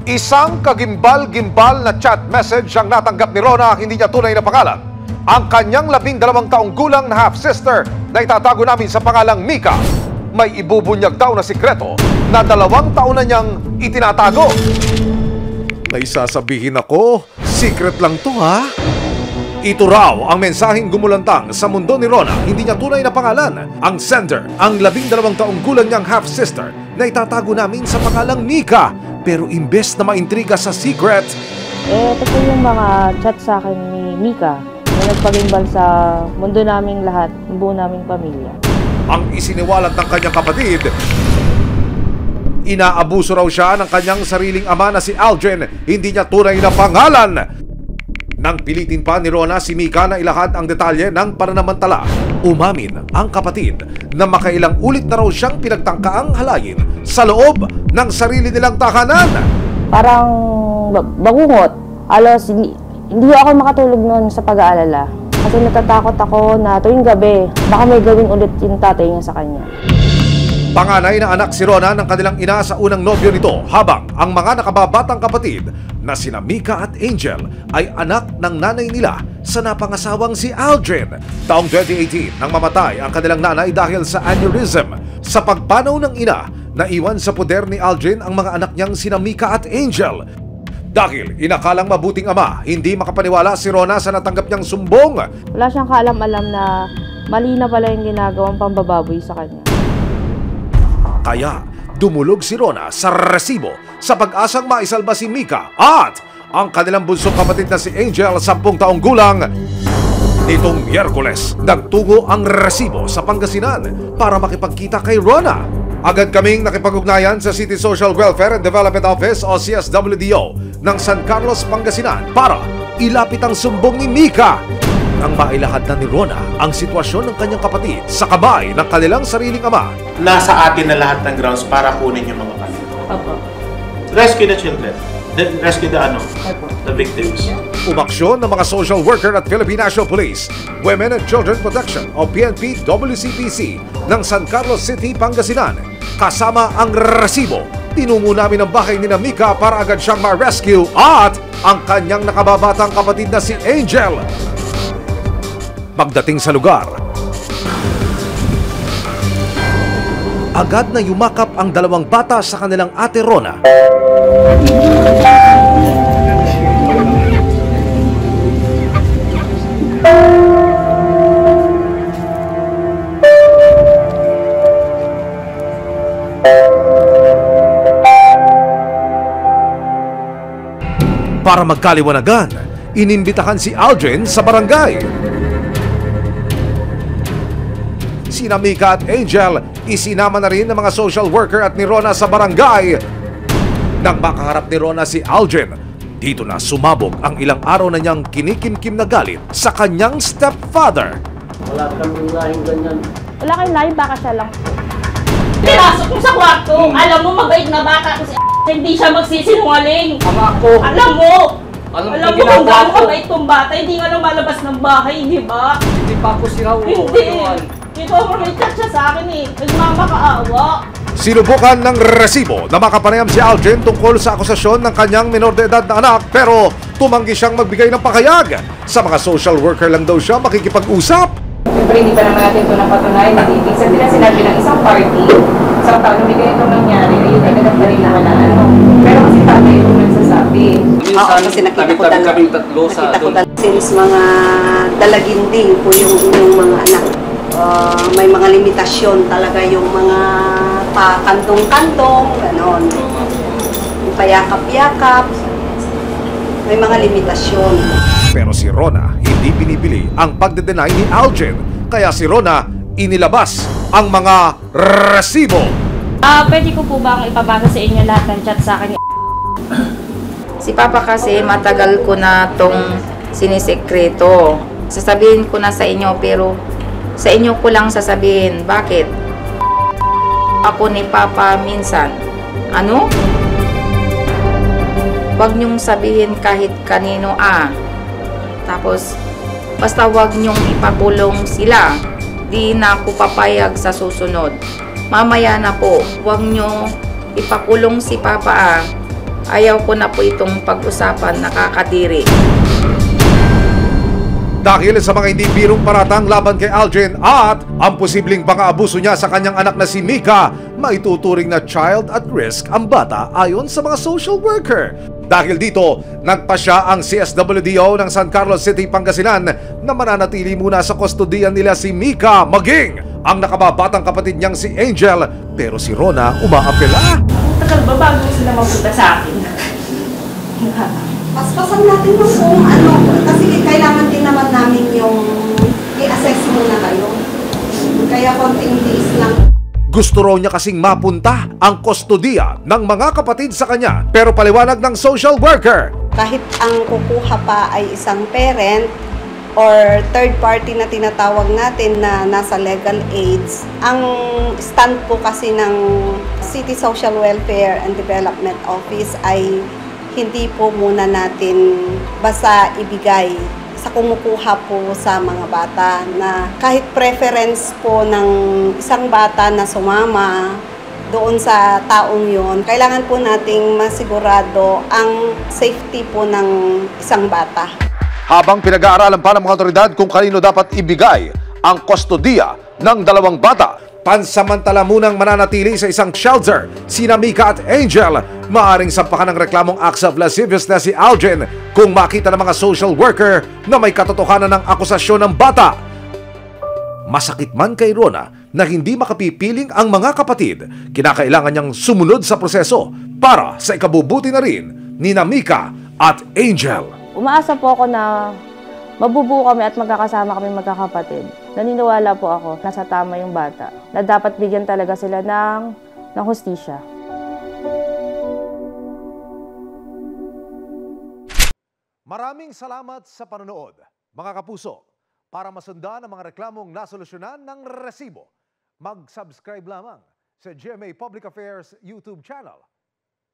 Isang kagimbal-gimbal na chat message ang natanggap ni Rona, hindi niya tunay na pangalan. Ang kanyang 12 taong gulang na half-sister na itatago namin sa pangalang Mika, may ibubunyag daw na sikreto na 2 taon na niyang itinatago. May sasabihin ako, secret lang to ha? Ito raw ang mensaheng gumulantang sa mundo ni Rona, hindi niya tunay na pangalan. Ang sender, ang 12 taong gulang niyang half-sister na itatago namin sa pangalang Mika. Pero imbes na maintriga sa secret, ito po yung mga chat sa akin ni Mika na nagpagimbal sa mundo naming lahat, ng buo naming pamilya. Ang isiniwalat ng kanyang kapatid, inaabuso raw siya ng kanyang sariling ama na si Aldrin, hindi niya tunay na pangalan. Nang pilitin pa ni Rona si Mika na ilahad ang detalye ng pananamantala, umamin ang kapatid na makailang ulit na raw siyang pinagtangkaang halayin sa loob ng sarili nilang tahanan. Parang bangungot. Alos, hindi ako makatulog noon sa pag-aalala. Kasi natatakot ako na tuwing gabi, baka may gawin ulit yung tatay niya sa kanya. Panganay na anak si Rona ng kanilang ina sa unang nobyo nito, habang ang mga nakababatang kapatid na sina Mika at Angel ay anak ng nanay nila sa napangasawang si Aldrin. Taong 2018 nang mamatay ang kanilang nanay dahil sa aneurysm. Sa pagpanaw ng ina, naiwan sa poder ni Aldrin ang mga anak niyang sina Mika at Angel. Dahil inakalang mabuting ama, hindi makapaniwala si Rona sa natanggap niyang sumbong. Wala siyang kaalam-alam na mali na pala yung ginagawang pambababoy sa kanya. Kaya dumulog si Rona sa resibo sa pag-asang maisalba si Mika at ang kanilang bunsong kapatid na si Angel, 10 taong gulang. Nitong Miyerkules, nagtungo ang resibo sa Pangasinan para makipagkita kay Rona. Agad kaming nakipag-ugnayan sa City Social Welfare and Development Office o CSWDO ng San Carlos, Pangasinan para ilapit ang sumbong ni Mika. Nang mailahad na ni Rona ang sitwasyon ng kanyang kapatid sa kamay ng kanilang sariling ama. Nasa atin na lahat ng grounds para kunin yung mga kapatid. Opo. Rescue the children. Then rescue the victims. Umaksyon ng mga social worker at Philippine National Police, Women and Children Protection o PNP WCPC ng San Carlos City, Pangasinan. Kasama ang resibo, tinungo namin ang bahay ni Mika para agad siyang ma-rescue at ang kanyang nakababatang kapatid na si Angel. Pagdating sa lugar, agad na yumakap ang 2 bata sa kanilang ate Rona. Para magkaliwanagan, inimbitahan si Aldrin sa barangay. Sina Mika at Angel, isinama na rin ng mga social worker at ni Rona sa barangay. Nang makaharap ni Rona si Aldrin, dito na sumabog ang ilang araw na niyang kinikimkim na galit sa kanyang stepfather. Wala kang lahing ganyan. Wala kayong lahi, baka siya lang. Pinasok ko sa kwarto. Alam mo, mabait na bata ko si hindi siya magsisinungaling. Ama ko. Alam mo Alam kung ginagawa gaano ko. mabait tong bata, hindi nga lumalabas ng bahay, di ba? Hindi pa ako siraw. Hindi. Ito, may chat siya sa akin eh. Nagmamakaawa. Sinubukan ng resibo na makapanayam si Aldrin tungkol sa akusasyon ng kanyang minor de edad na anak, pero tumanggi siyang magbigay ng pakayag. Sa mga social worker lang daw siya makikipag-usap. Siyempre, hindi pa naman natin ito napatunayan na ibig sabihin na sinabi ng isang party, isang tao na may ganitong nangyari, ayun ay ganap na rin naman na ano. Pero kasi tatay ito nagsasabi. Oo, kasi nakita ko talaga. Kaming tatlo sa Nakita ko doon. talaga. Since mga dalaginding po yung mga anak. May mga limitasyon talaga yung mga pakantong-kantong, ganon. Yung payakap-yakap. May mga limitasyon. Pero si Rona hindi binibili ang pagde-deny ni Aldrin, kaya si Rona inilabas ang mga resibo. Pwede ko po bang ipabasa sa inyo lahat ng chat sa akin? Si Papa kasi matagal ko na tong sinisekreto. Sasabihin ko na sa inyo pero sa inyo ko lang sasabihin. Bakit? Ako ni Papa minsan. Ano? Huwag niyong sabihin kahit kanino Tapos, basta huwag niyong ipakulong sila. Di na ako papayag sa susunod. Mamaya na po, huwag niyo ipakulong si Papa Ayaw ko na po itong pag-usapan, nakakadiri. Dahil sa mga hindi birong paratang laban kay Aljen at ang posibleng pang-aabuso niya sa kanyang anak na si Mika, maituturing na child at risk ang bata ayon sa mga social worker. Dahil dito, nagpasya ang CSWDO ng San Carlos City, Pangasinan na mananatili muna sa kustodiyan nila si Mika maging ang nakababatang kapatid niyang si Angel, pero si Rona umaapela. Tagal ba bago sila mapunta sa akin? Paspasan natin mo kung ano, kasi kailangan din naman namin yung i-assess muna kayo. Kaya konting days lang. Gusto raw niya kasing mapunta ang kustodiya ng mga kapatid sa kanya, pero paliwanag ng social worker, Kahit ang kukuha pa ay isang parent or third party na tinatawag natin na nasa legal aids, ang stand po kasi ng City Social Welfare and Development Office ay hindi po muna natin basta ibigay sa kumukuha po sa mga bata na kahit preference po ng isang bata na sumama doon sa taong yon, kailangan po nating masigurado ang safety po ng isang bata. habang pinag-aaralan pa ng mga otoridad kung kanino dapat ibigay ang kustodiya ng dalawang bata. Pansamantala munang mananatili sa isang shelter sina Mika at Angel. Maaring sampakan ng reklamong acts of lascivious na si Aljen kung makita ng mga social worker na may katotohanan ng akusasyon ng bata. Masakit man kay Rona na hindi makapipiling ang mga kapatid, kinakailangan niyang sumunod sa proseso para sa ikabubuti na rin ni Mika at Angel. Umaasa po ako na mabubuo kami at magkakasama kami magkakapatid. Naniniwala po ako na sa tama yung bata, na dapat bigyan talaga sila ng hustisya. Maraming salamat sa panonood, mga kapuso. Para masundan ang mga reklamong nasolusyonan ng resibo, mag-subscribe lamang sa GMA Public Affairs YouTube channel